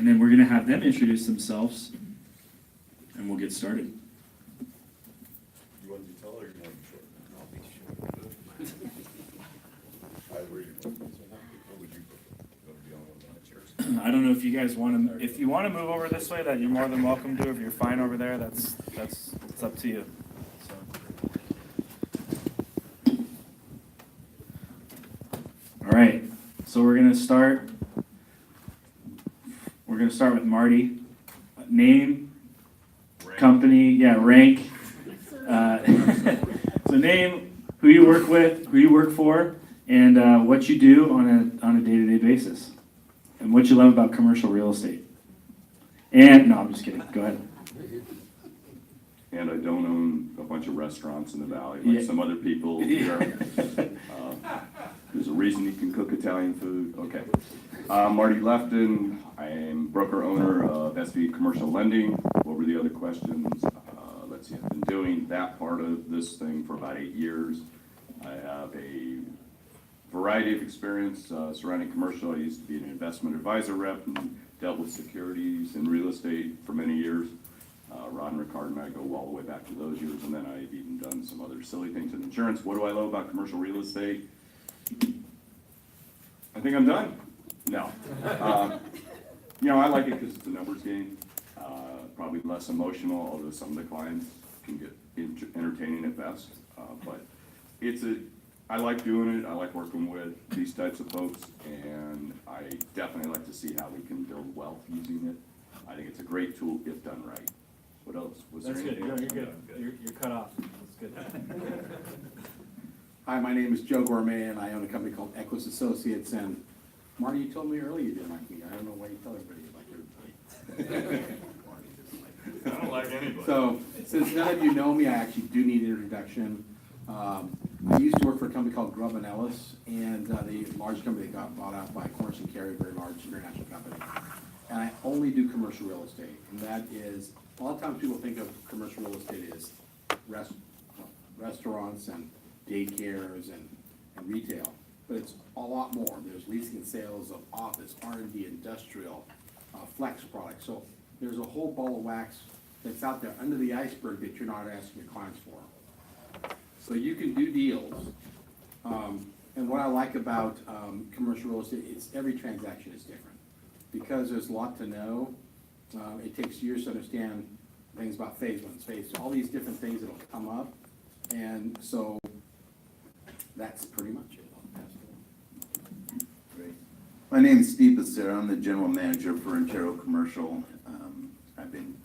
And then we're going to have them introduce themselves, and we'll get started. You want to be tall or you want to be short? I'll be short. Either way, what would you prefer? You want to be on one of my chairs? I don't know if you guys want to, if you want to move over this way, that you're more than welcome to. If you're fine over there, it's up to you. So. All right, so we're going to start. We're going to start with Marty. Name, company, rank. So name, who you work with, who you work for, and what you do on a day-to-day basis, and what you love about commercial real estate. And no, I'm just kidding. Go ahead. And I don't own a bunch of restaurants in the valley like some other people here. There's a reason you can cook Italian food. Okay. Marty Lefton. I am broker owner of SV Commercial Lending. What were the other questions? Let's see. I've been doing that part of this thing for about 8 years. I have a variety of experience surrounding commercial. I used to be an investment advisor rep and dealt with securities and real estate for many years. Ron Ricard and I go all the way back to those years, and then I've even done some other silly things in insurance. What do I love about commercial real estate? I think I'm done. No. I like it because it's a numbers game. Probably less emotional, although some of the clients can get entertaining at best. But I like doing it. I like working with these types of folks, and I definitely like to see how we can build wealth using it. I think it's a great tool if done right. What else? Was That's there good. anything You're else? good. You're cut off. That's good. Hi, my name is Joe Gourmet, and I own a company called Equus Associates. And Marty, you told me earlier you didn't like me. I don't know why you tell everybody you like everybody. I don't like anybody. So, since none of you know me, I actually do need an introduction. I used to work for a company called Grubb and Ellis, and the large company that got bought out by Cornish and Carey, a very large international company. And I only do commercial real estate, and that is, a lot of times people think of commercial real estate as restaurants and daycares and retail, but it's a lot more. There's leasing and sales of office, R&D, industrial, flex products. So there's a whole ball of wax that's out there under the iceberg that you're not asking your clients for. So you can do deals. And what I like about commercial real estate, it's every transaction is different. Because there's a lot to know, it takes years to understand things about phase one, phase two, all these different things that'll come up. And so that's pretty much it. I'll pass it on. Great. My name is Steve Becerra. I'm the general manager for Intero Commercial. I've been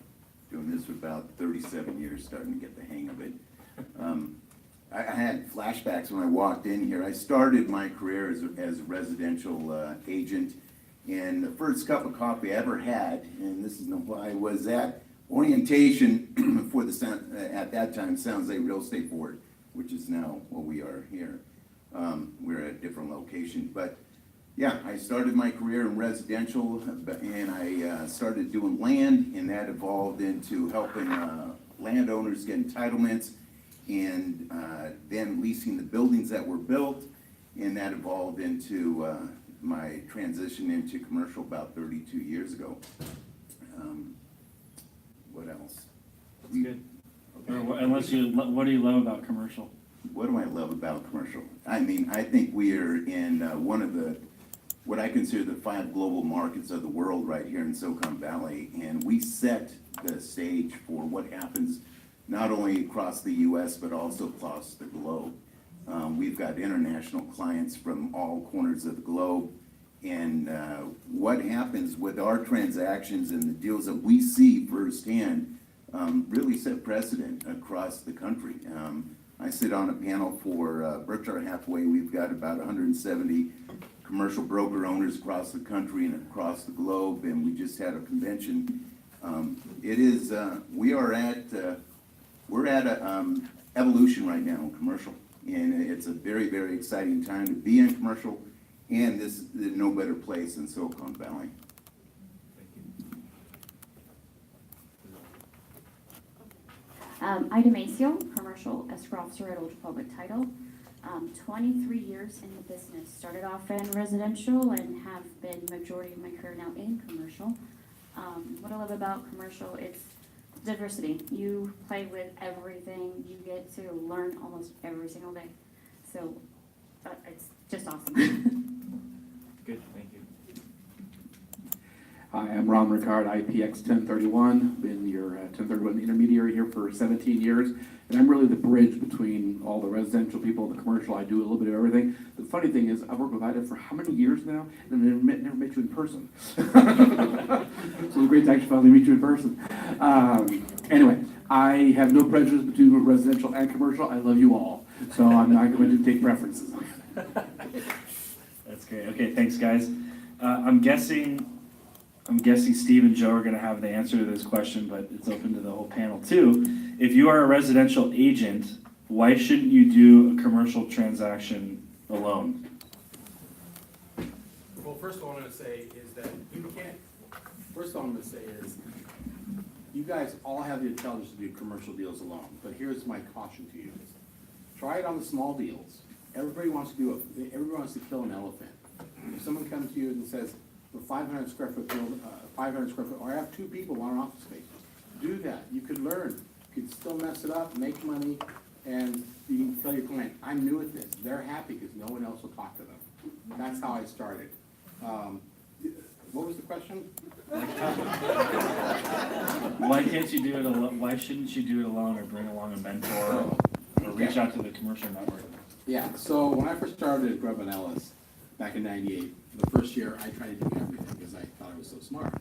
doing this for about 37 years, starting to get the hang of it. I had flashbacks when I walked in here. I started my career as a residential agent, and the first cup of coffee I ever had, and this is no lie, was at orientation for at that time, San Jose Real Estate Board, which is now what we are here. We're at a different location, but yeah, I started my career in residential, and I started doing land, and that evolved into helping landowners get entitlements, and then leasing the buildings that were built, and that evolved into my transition into commercial about 32 years ago. What else? That's good. Unless what do you love about commercial? What do I love about commercial? I mean, I think we are in one of what I consider the 5 global markets of the world right here in Silicon Valley, and we set the stage for what happens not only across the U.S. but also across the globe. We've got international clients from all corners of the globe, and what happens with our transactions and the deals that we see firsthand really set precedent across the country. I sit on a panel for Berkshire Hathaway. We've got about 170 commercial broker owners across the country and across the globe, and we just had a convention. We're at a evolution right now in commercial, and it's a very, very exciting time to be in commercial, and there's no better place than Silicon Valley. Ida Maceo, commercial escrow officer at Old Republic Title. 23 years in the business. Started off in residential and have been majority of my career now in commercial. I love about commercial, it's diversity. You play with everything, you get to learn almost every single day. So, it's just awesome. Good, thank you. Hi, I'm Ron Ricard, IPX 1031, been your 1031 intermediary here for 17 years, and I'm really the bridge between all the residential people and the commercial. I do a little bit of everything. The funny thing is, I've worked with IDA for how many years now, and I never met you in person. So it's great to actually finally meet you in person. Anyway, I have no prejudice between residential and commercial. I love you all, so I'm not going to take preferences. That's great. Okay, thanks, guys. I'm guessing Steve and Joe are gonna have the answer to this question, but it's open to the whole panel too. If you are a residential agent, why shouldn't you do a commercial transaction alone? Well, first of all, I'm gonna say is that you can't, first of all, I'm gonna say is, you guys all have the intelligence to do commercial deals alone, but here's my caution to you. Try it on the small deals. Everybody wants to kill an elephant. If someone comes to you and says, for 500 square foot, or I have 2 people want an office space, do that. You could learn. You could still mess it up, make money, and you can tell your client, I'm new at this. They're happy because no one else will talk to them. That's how I started. What was the question? Why can't you do it alone? Why shouldn't you do it alone, or bring along a mentor, or reach out to the commercial network? Yeah, so when I first started at Grubb & Ellis back in '98, the first year I tried to do everything because I thought I was so smart.